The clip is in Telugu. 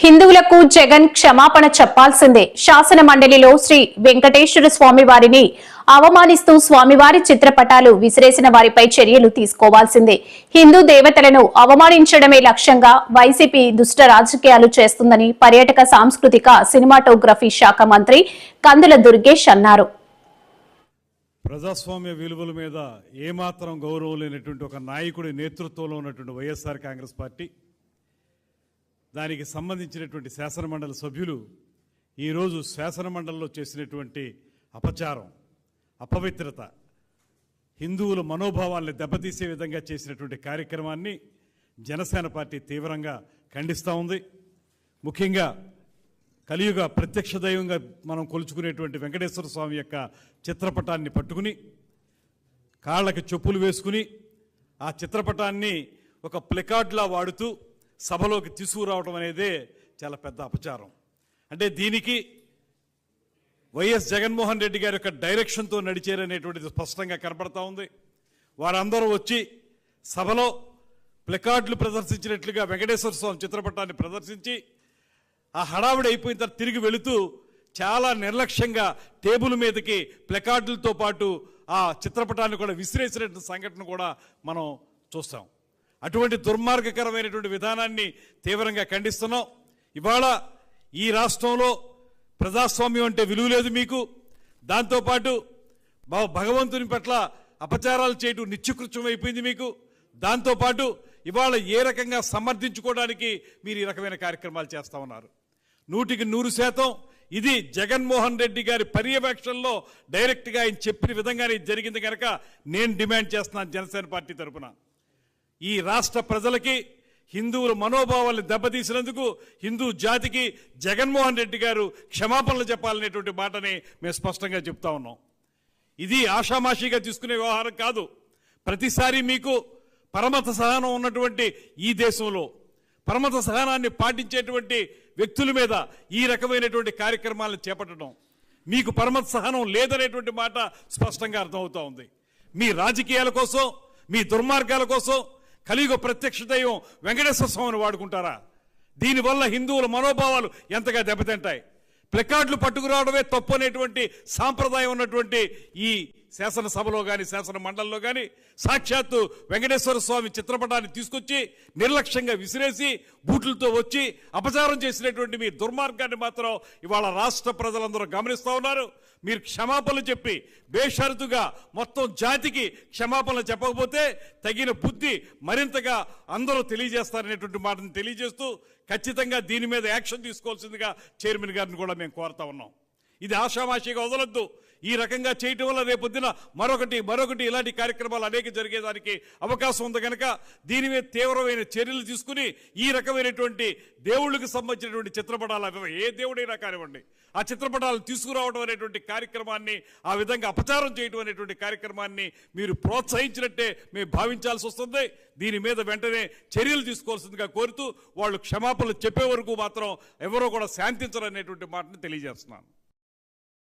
హిందువులకు జగన్ క్షమాపణ చెప్పాల్సిందే. శాసన మండలిలో శ్రీ వెంకటేశ్వర స్వామి వారిని అవమానిస్తూ స్వామివారి చిత్రపటాలు విసిరేసిన వారిపై చర్యలు తీసుకోవాల్సిందే. హిందూ దేవతలను అవమానించడమే లక్ష్యంగా వైసీపీ దుష్ట రాజకీయాలు చేస్తుందని పర్యాటక సాంస్కృతిక సినిమాటోగ్రఫీ శాఖ మంత్రి కందుల దుర్గేష్ అన్నారు. ప్రజాస్వామ్య విలువల మీద ఏమాత్రం గౌరవం లేనటువంటి ఒక నాయకుడి నేతృత్వంలో ఉన్నటువంటి వైఎస్ఆర్ కాంగ్రెస్ పార్టీ, దానికి సంబంధించినటువంటి శాసనమండలి సభ్యులు ఈరోజు శాసనమండలిలో చేసినటువంటి అపచారం, అపవిత్రత, హిందువుల మనోభావాల్ని దెబ్బతీసే విధంగా చేసినటువంటి కార్యక్రమాన్ని జనసేన పార్టీ తీవ్రంగా ఖండిస్తూ ఉంది. ముఖ్యంగా కలియుగ ప్రత్యక్ష దైవంగా మనం కొలుచుకునేటువంటి వెంకటేశ్వర స్వామి యొక్క చిత్రపటాన్ని పట్టుకుని కాళ్ళకి చెప్పులు వేసుకుని ఆ చిత్రపటాన్ని ఒక ప్లకార్డ్లా వాడుతూ సభలోకి తీసుకురావడం అనేదే చాలా పెద్ద అపచారం. అంటే దీనికి వైఎస్ జగన్మోహన్ రెడ్డి గారి యొక్క డైరెక్షన్తో నడిచారనేటువంటిది స్పష్టంగా కనపడతా ఉంది. వారందరూ వచ్చి సభలో ప్లకార్డులు ప్రదర్శించినట్లుగా వెంకటేశ్వర స్వామి చిత్రపటాన్ని ప్రదర్శించి ఆ హడావిడి అయిపోయిన తర్వాత తిరిగి వెళుతూ చాలా నిర్లక్ష్యంగా టేబుల్ మీదకి ప్లకార్డులతో పాటు ఆ చిత్రపటాన్ని కూడా విసిరేసినటువంటి సంఘటన కూడా మనం చూస్తాం. అటువంటి దుర్మార్గకరమైనటువంటి విధానాన్ని తీవ్రంగా ఖండిస్తున్నాం. ఇవాళ ఈ రాష్ట్రంలో ప్రజాస్వామ్యం అంటే విలువ లేదు మీకు. దాంతోపాటు భగవంతుని పట్ల అపచారాలు చేయడం నిత్యకృత్యం అయిపోయింది మీకు. దాంతోపాటు ఇవాళ ఏ రకంగా సమర్థించుకోవడానికి మీరు ఈ రకమైన కార్యక్రమాలు చేస్తూ ఉన్నారు. 100% ఇది జగన్మోహన్ రెడ్డి గారి పర్యవేక్షణలో డైరెక్ట్గా ఆయన చెప్పిన విధంగానే జరిగింది కనుక నేను డిమాండ్ చేస్తున్నాను జనసేన పార్టీ తరఫున, ఈ రాష్ట్ర ప్రజలకి హిందువుల మనోభావాలను దెబ్బతీసినందుకు హిందూ జాతికి జగన్మోహన్ రెడ్డి గారు క్షమాపణలు చెప్పాలనేటువంటి మాటని మేము స్పష్టంగా చెప్తా ఉన్నాం. ఇది ఆషామాషిగా తీసుకునే వ్యవహారం కాదు. ప్రతిసారి మీకు పరమత సహనం ఉన్నటువంటి ఈ దేశంలో పరమత సహనాన్ని పాటించేటువంటి వ్యక్తుల మీద ఈ రకమైనటువంటి కార్యక్రమాలను చేపట్టడం, మీకు పరమత సహనం లేదనేటువంటి మాట స్పష్టంగా అర్థమవుతూ ఉంది. మీ రాజకీయాల కోసం, మీ దుర్మార్గాల కోసం కలియుగ ప్రత్యక్ష దైవం వెంకటేశ్వర స్వామిని వాడుకుంటారా? దీనివల్ల హిందువుల మనోభావాలు ఎంతగా దెబ్బతింటాయి. ప్లకార్డులు పట్టుకురావడమే తప్పు అనేటువంటి సాంప్రదాయం ఉన్నటువంటి ఈ శాసనసభలో కానీ శాసన మండలిలో కానీ సాక్షాత్తు వెంకటేశ్వర స్వామి చిత్రపటాన్ని తీసుకొచ్చి నిర్లక్ష్యంగా విసిరేసి బూట్లతో వచ్చి అపచారం చేసినటువంటి మీ దుర్మార్గాన్ని మాత్రం ఇవాళ రాష్ట్ర ప్రజలందరూ గమనిస్తూ ఉన్నారు. మీరు క్షమాపణలు చెప్పి బేషరతుగా మొత్తం జాతికి క్షమాపణలు చెప్పకపోతే తగిన బుద్ధి మరింతగా అందరూ తెలియజేస్తారనేటువంటి మాటను తెలియజేస్తూ ఖచ్చితంగా దీని మీద యాక్షన్ తీసుకోవాల్సిందిగా చైర్మన్ గారిని కూడా మేము కోరుతా ఉన్నాం. ఇది ఆషామాషిగా వదలొద్దు. ఈ రకంగా చేయటం వల్ల రేపొద్దున మరొకటి ఇలాంటి కార్యక్రమాలు అనేక జరిగేదానికి అవకాశం ఉంది కనుక దీని మీద తీవ్రమైన చర్యలు తీసుకుని ఈ రకమైనటువంటి దేవుళ్ళకి సంబంధించినటువంటి చిత్రపటాలు, ఏ దేవుడైనా కానివ్వండి, ఆ చిత్రపటాలు తీసుకురావడం అనేటువంటి కార్యక్రమాన్ని, ఆ విధంగా అపచారం చేయడం అనేటువంటి కార్యక్రమాన్ని మీరు ప్రోత్సహించినట్టే మేము భావించాల్సి వస్తుంది. దీని మీద వెంటనే చర్యలు తీసుకోవాల్సిందిగా కోరుతూ వాళ్ళు క్షమాపణలు చెప్పే వరకు మాత్రం ఎవరో కూడా శాంతించరు అనేటువంటి మాటను తెలియజేస్తున్నాను.